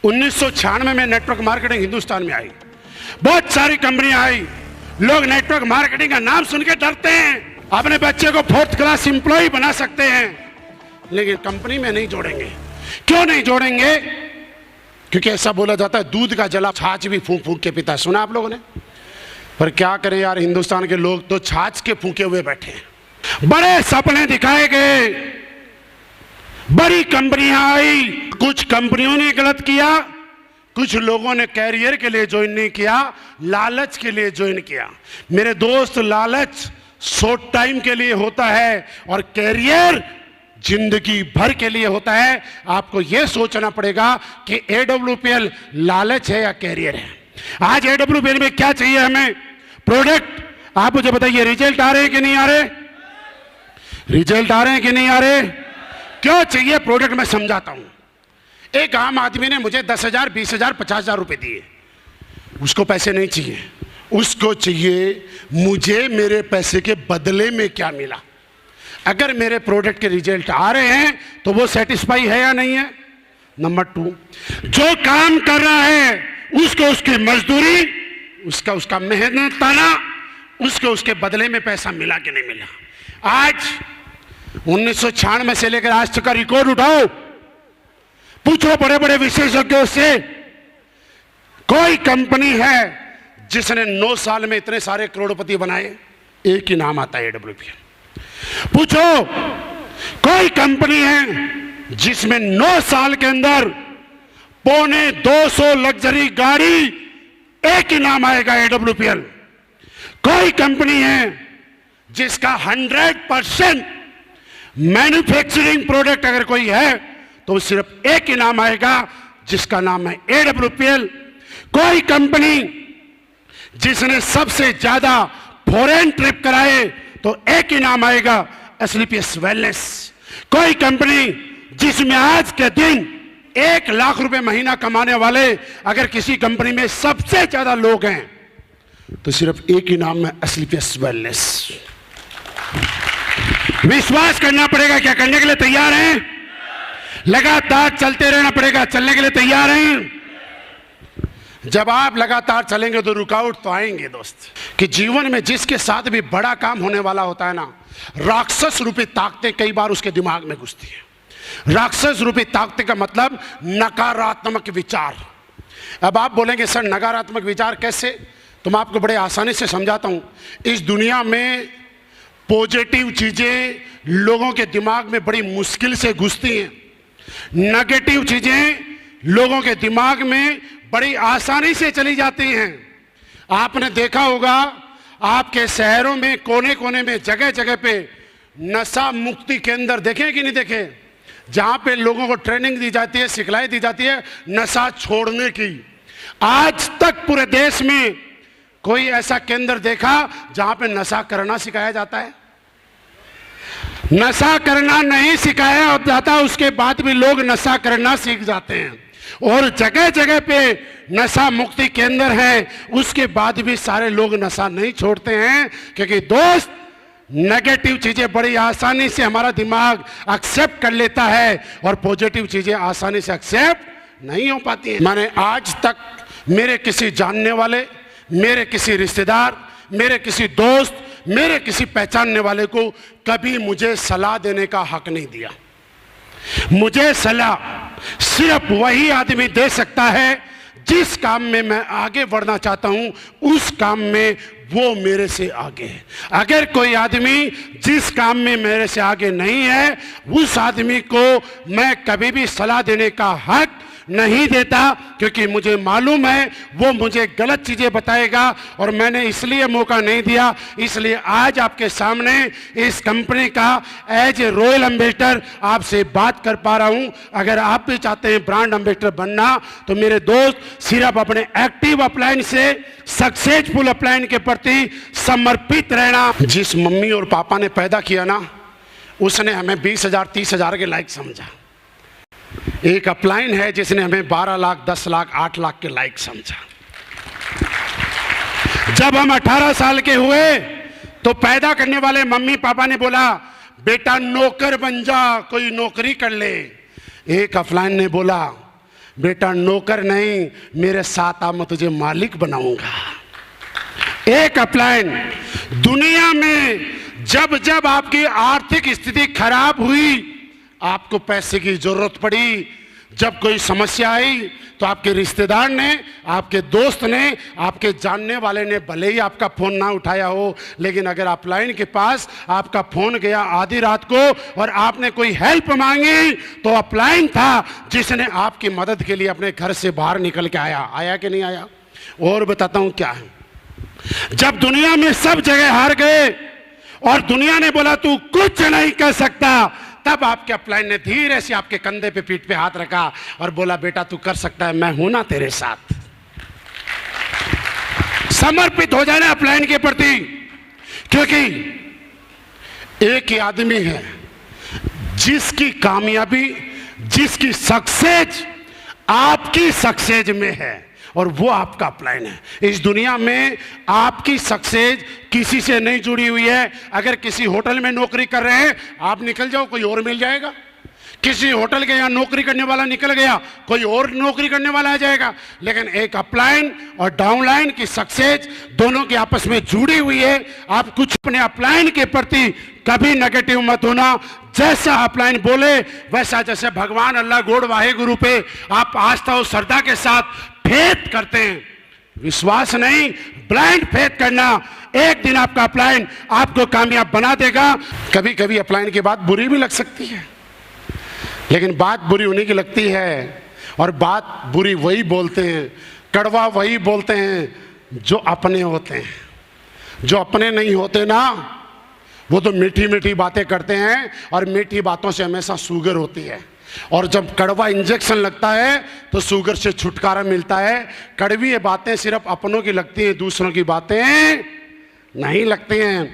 1996 में network marketing Hindustan में आई, बहुत सारी कंपनियां आई। लोग नेटवर्क मार्केटिंग का नाम सुन के डरते हैं। अपने बच्चे को 4th क्लास एम्प्लॉय बना सकते हैं, लेकिन कंपनी में नहीं जोड़ेंगे। क्यों नहीं जोड़ेंगे? क्योंकि ऐसा बोला जाता है दूध का जला छाछ भी फूंक फूंक के पीता है। सुना आप लोगों ने? पर क्या करें यार, हिंदुस्तान के लोग तो छाछ के फूंके हुए बैठे हैं। बड़े सपने दिखाए गए, बड़ी कंपनियां आई, कुछ कंपनियों ने गलत किया, कुछ लोगों ने कैरियर के लिए ज्वाइन नहीं किया, लालच के लिए ज्वाइन किया। मेरे दोस्त, लालच शॉर्ट टाइम के लिए होता है और कैरियर जिंदगी भर के लिए होता है। आपको यह सोचना पड़ेगा कि AWPL लालच है या कैरियर है। आज AWPL में क्या चाहिए हमें? प्रोडक्ट। आप मुझे बताइए, रिजल्ट आ रहे हैं कि नहीं आ रहे? रिजल्ट आ रहे हैं कि नहीं आ रहे? क्यों चाहिए प्रोडक्ट? मैं समझाता हूं। एक आम आदमी ने मुझे 10,000, 20,000, 50,000 रुपए दिए। उसको पैसे नहीं चाहिए, उसको चाहिए मुझे मेरे पैसे के बदले में क्या मिला। अगर मेरे प्रोडक्ट के रिजल्ट आ रहे हैं तो वो सेटिस्फाई है या नहीं है? नंबर 2, जो काम कर रहा है उसको उसकी मजदूरी, उसका मेहनताना, उसको उसके बदले में पैसा मिला कि नहीं मिला। आज 1996 से लेकर आज तक का रिकॉर्ड उठाओ, पूछो बड़े बड़े विशेषज्ञों से, कोई कंपनी है जिसने 9 साल में इतने सारे करोड़पति बनाए? एक ही नाम आता है, AWPL। पूछो कोई कंपनी है जिसमें 9 साल के अंदर 250 लग्जरी गाड़ी? एक ही नाम आएगा, AWPL। कोई कंपनी है जिसका 100% मैन्युफैक्चरिंग प्रोडक्ट अगर कोई है तो सिर्फ एक ही नाम आएगा, जिसका नाम है AWPL। कोई कंपनी जिसने सबसे ज्यादा फॉरेन ट्रिप कराए तो एक ही नाम आएगा, SLPS वेलनेस। कोई कंपनी जिसमें आज के दिन 1 लाख रुपए महीना कमाने वाले अगर किसी कंपनी में सबसे ज्यादा लोग हैं तो सिर्फ एक ही नाम है, SLPS वेलनेस। विश्वास करना पड़ेगा। क्या करने के लिए तैयार हैं? लगातार चलते रहना पड़ेगा। चलने के लिए तैयार हैं? जब आप लगातार चलेंगे तो रुकावट तो आएंगे दोस्त। कि जीवन में जिसके साथ भी बड़ा काम होने वाला होता है ना, राक्षस रूपी ताकतें कई बार उसके दिमाग में घुसती है। राक्षस रूपी ताकतें का मतलब नकारात्मक विचार। अब आप बोलेंगे सर नकारात्मक विचार कैसे? तो मैं आपको बड़े आसानी से समझाता हूं। इस दुनिया में पॉजिटिव चीजें लोगों के दिमाग में बड़ी मुश्किल से घुसती हैं, नेगेटिव चीजें लोगों के दिमाग में बड़ी आसानी से चली जाती हैं। आपने देखा होगा आपके शहरों में कोने कोने में जगह जगह पे नशा मुक्ति केंद्र देखे कि नहीं देखे? जहां पे लोगों को ट्रेनिंग दी जाती है, सिखलाई दी जाती है नशा छोड़ने की। आज तक पूरे देश में कोई ऐसा केंद्र देखा जहां पे नशा करना सिखाया जाता है? नशा करना नहीं सिखाया जाता, उसके बाद भी लोग नशा करना सीख जाते हैं। और जगह जगह पे नशा मुक्ति केंद्र है, उसके बाद भी सारे लोग नशा नहीं छोड़ते हैं, क्योंकि दोस्त नेगेटिव चीजें बड़ी आसानी से हमारा दिमाग एक्सेप्ट कर लेता है और पॉजिटिव चीजें आसानी से एक्सेप्ट नहीं हो पाती हैं। मैंने आज तक मेरे किसी जानने वाले, मेरे किसी रिश्तेदार, मेरे किसी दोस्त, मेरे किसी पहचानने वाले को कभी मुझे सलाह देने का हक नहीं दिया। मुझे सलाह सिर्फ वही आदमी दे सकता है जिस काम में मैं आगे बढ़ना चाहता हूं, उस काम में वो मेरे से आगे है। अगर कोई आदमी जिस काम में मेरे से आगे नहीं है, उस आदमी को मैं कभी भी सलाह देने का हक नहीं देता, क्योंकि मुझे मालूम है वो मुझे गलत चीजें बताएगा और मैंने इसलिए मौका नहीं दिया। इसलिए आज आपके सामने इस कंपनी का एज ए रॉयल एम्बेसडर आपसे बात कर पा रहा हूं। अगर आप भी चाहते हैं ब्रांड एम्बेसडर बनना तो मेरे दोस्त सिर्फ अपने एक्टिव अपलाइन से सक्सेसफुल अपलाइन के प्रति समर्पित रहना। जिस मम्मी और पापा ने पैदा किया ना, उसने हमें 20,000 30,000 के लायक समझा। एक अपलाइन है जिसने हमें 12 लाख 10 लाख 8 लाख के लायक समझा। जब हम 18 साल के हुए तो पैदा करने वाले मम्मी पापा ने बोला बेटा नौकर बन जा, कोई नौकरी कर ले। एक अपलाइन ने बोला बेटा नौकर नहीं, मेरे साथ आ, मैं तुझे मालिक बनाऊंगा। एक अपलाइन। दुनिया में जब जब आपकी आर्थिक स्थिति खराब हुई, आपको पैसे की जरूरत पड़ी, जब कोई समस्या आई, तो आपके रिश्तेदार ने, आपके दोस्त ने, आपके जानने वाले ने भले ही आपका फोन ना उठाया हो, लेकिन अगर अपलाइन के पास आपका फोन गया आधी रात को और आपने कोई हेल्प मांगी, तो अपलाइन था जिसने आपकी मदद के लिए अपने घर से बाहर निकल के आया कि नहीं आया? और बताता हूं क्या है। जब दुनिया में सब जगह हार गए और दुनिया ने बोला तू कुछ नहीं कर सकता, तब आपके अपलाइन ने धीरे से आपके कंधे पे, पीठ पे हाथ रखा और बोला बेटा तू कर सकता है, मैं हूं ना तेरे साथ। समर्पित हो जाना अपलाइन के प्रति, क्योंकि एक ही आदमी है जिसकी कामयाबी, जिसकी सक्सेस आपकी सक्सेस में है, और वो आपका अपलाइन है। इस दुनिया में आपकी सक्सेस किसी से नहीं जुड़ी हुई है। अगर किसी होटल में नौकरी कर रहे हैं, आप निकल जाओ, कोई और मिल जाएगा। किसी होटल के यहाँ नौकरी करने वाला निकल गया, कोई और नौकरी करने वाला आ जाएगा। लेकिन एक अपलाइन और डाउनलाइन की सक्सेस दोनों के आपस में जुड़ी हुई है। आप कुछ अपने अपलाइन के प्रति कभी नेगेटिव मत होना। जैसा अपलाइन बोले वैसा, जैसे भगवान अल्लाह गोड़ वाहे गुरु पे आप आस्था और श्रद्धा के साथ फेथ करते हैं, विश्वास नहीं, ब्लाइंड फेथ करना, एक दिन आपका अपलाइन आपको कामयाब बना देगा। कभी कभी अपलाइन की बात बुरी भी लग सकती है, लेकिन बात बुरी उन्हीं की लगती है, और बात बुरी वही बोलते हैं, कड़वा वही बोलते हैं जो अपने होते हैं। जो अपने नहीं होते ना, वो तो मीठी मीठी बातें करते हैं, और मीठी बातों से हमेशा शुगर होती है, और जब कड़वा इंजेक्शन लगता है तो शुगर से छुटकारा मिलता है। कड़वी ये बातें सिर्फ अपनों की लगती हैं, दूसरों की बातें नहीं लगती हैं।